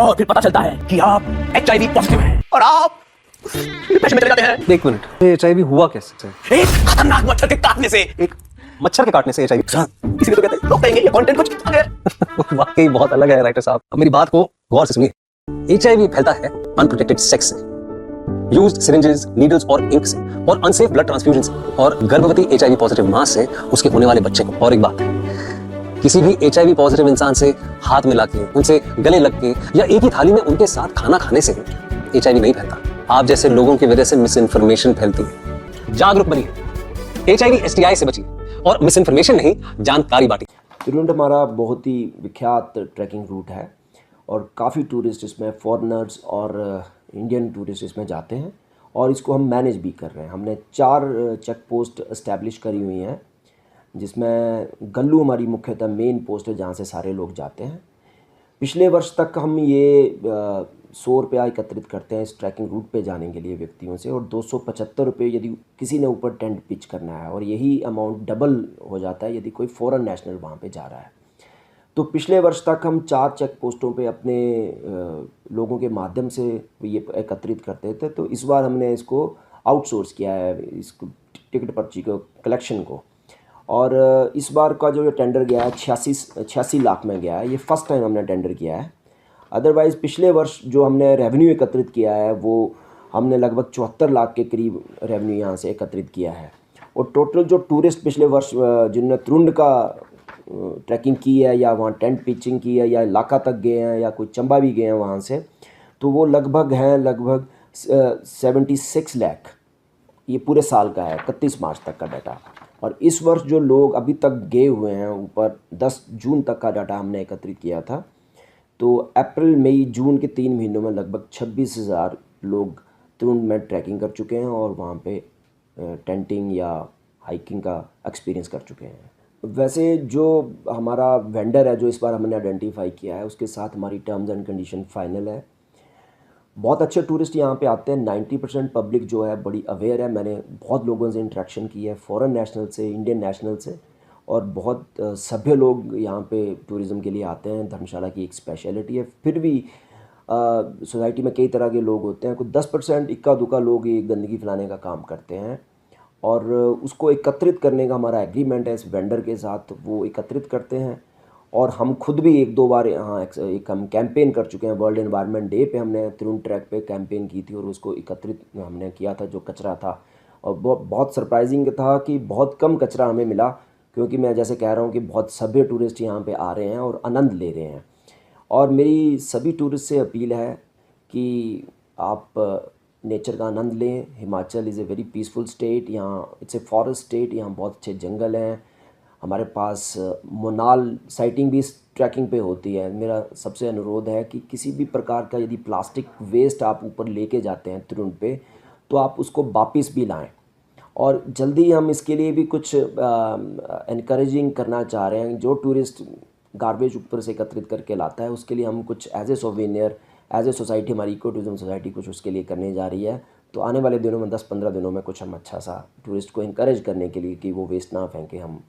और फिर पता चलता है कि आप HIV पॉजिटिव हैं और आप डिप्रेशन में चले जाते हैं। एक मिनट, HIV हुआ कैसे? एक खतरनाक मच्छर के काटने से। एक मच्छर के काटने से HIV? इसीलिए तो कहते हैं, लोग कहेंगे ये कंटेंट कुछ अलग है। वाकई बहुत अलग है राइटर साहब। मेरी बात को गौर से सुनिए। HIV फैलता है अनप्रोटेक्टेड सेक्स से, यूज्ड सिरिंजेस, नीडल्स और इंक से, और अनसेफ ब्लड ट्रांसफ्यूजन से, और गर्भवती HIV पॉजिटिव मां से उसके होने वाले बच्चे को। और एक बात, किसी भी HIV पॉजिटिव इंसान से हाथ मिला के, उनसे गले लग के, या एक ही थाली में उनके साथ खाना खाने से HIV नहीं फैलता। आप जैसे लोगों की वजह से मिस इन्फॉर्मेशन फैलती है। जागरूक बनिए, HIV STI से बचिए, और मिस इन्फॉर्मेशन नहीं, जानकारी बांटिए। त्रिवेंद्र हमारा बहुत ही विख्यात ट्रैकिंग रूट है और काफ़ी टूरिस्ट इसमें, फॉरेनर्स और इंडियन टूरिस्ट इसमें जाते हैं, और इसको हम मैनेज भी कर रहे हैं। हमने 4 चेक पोस्ट इस्टेब्लिश करी हुई हैं, जिसमें गल्लू हमारी मुख्यतः मेन पोस्ट है जहाँ से सारे लोग जाते हैं। पिछले वर्ष तक हम ये 100 रुपया एकत्रित करते हैं इस ट्रैकिंग रूट पे जाने के लिए व्यक्तियों से, और 275 रुपये यदि किसी ने ऊपर टेंट पिच करना है, और यही अमाउंट डबल हो जाता है यदि कोई फॉरेन नेशनल वहाँ पे जा रहा है। तो पिछले वर्ष तक हम 4 चेक पोस्टों पे अपने लोगों के माध्यम से ये एकत्रित करते थे। तो इस बार हमने इसको आउटसोर्स किया है, इसको टिकट पर्ची को, कलेक्शन को। और इस बार का जो टेंडर गया है 86 लाख में गया है। ये फर्स्ट टाइम हमने टेंडर किया है। अदरवाइज़ पिछले वर्ष जो हमने रेवेन्यू एकत्रित किया है वो हमने लगभग 74 लाख के करीब रेवेन्यू यहाँ से एकत्रित किया है। और टोटल जो टूरिस्ट पिछले वर्ष जिनने त्रिवेंद्र का ट्रैकिंग की है, या वहाँ टेंट पिचिंग की है, या इलाका तक गए हैं, या कोई चंबा भी गए हैं वहाँ से, तो वो लगभग 76 लाख। ये पूरे साल का है, 31 मार्च तक का डाटा। और इस वर्ष जो लोग अभी तक गए हुए हैं ऊपर, 10 जून तक का डाटा हमने एकत्रित किया था। तो अप्रैल मई जून के 3 महीनों में लगभग 26,000 लोग त्रिवेंद्र में ट्रैकिंग कर चुके हैं, और वहाँ पे टेंटिंग या हाइकिंग का एक्सपीरियंस कर चुके हैं। वैसे जो हमारा वेंडर है जो इस बार हमने आइडेंटिफाई किया है, उसके साथ हमारी टर्म्स एंड कंडीशन फाइनल है। बहुत अच्छे टूरिस्ट यहाँ पे आते हैं। 90% पब्लिक जो है बड़ी अवेयर है। मैंने बहुत लोगों से इंटरेक्शन की है, फॉरेन नेशनल से, इंडियन नेशनल से, और बहुत सभ्य लोग यहाँ पे टूरिज़म के लिए आते हैं। धर्मशाला की एक स्पेशलिटी है। फिर भी सोसाइटी में कई तरह के लोग होते हैं। कुछ 10% इक्का दुक्का लोग ये गंदगी फैलाने का काम करते हैं, और उसको एकत्रित करने का हमारा एग्रीमेंट है इस वेंडर के साथ। वो एकत्रित करते हैं, और हम खुद भी 1-2 बार यहाँ एक हम कैंपेन कर चुके हैं। वर्ल्ड एनवायरनमेंट डे पे हमने त्रिवेंद्र ट्रैक पे कैंपेन की थी, और उसको एकत्रित हमने किया था जो कचरा था। और बहुत सरप्राइजिंग था कि बहुत कम कचरा हमें मिला, क्योंकि मैं जैसे कह रहा हूँ कि बहुत सभ्य टूरिस्ट यहाँ पे आ रहे हैं और आनंद ले रहे हैं। और मेरी सभी टूरिस्ट से अपील है कि आप नेचर का आनंद लें। Himachal is a very peaceful state. यहाँ इट्स ए फॉरेस्ट स्टेट, यहाँ बहुत अच्छे जंगल हैं। हमारे पास मोनाल साइटिंग भी इस ट्रैकिंग पे होती है। मेरा सबसे अनुरोध है कि किसी भी प्रकार का यदि प्लास्टिक वेस्ट आप ऊपर लेके जाते हैं त्रिवेंद्र पे, तो आप उसको वापस भी लाएं। और जल्दी हम इसके लिए भी कुछ इनकरेजिंग करना चाह रहे हैं। जो टूरिस्ट गार्बेज ऊपर से एकत्रित करके लाता है, उसके लिए हम कुछ as a souvenir, as a society, हमारी इको टूरिज्म सोसाइटी कुछ उसके लिए करने जा रही है। तो आने वाले दिनों में 10-15 दिनों में कुछ हम अच्छा सा टूरिस्ट को इनकरेज करने के लिए कि वो वेस्ट ना फेंके, हम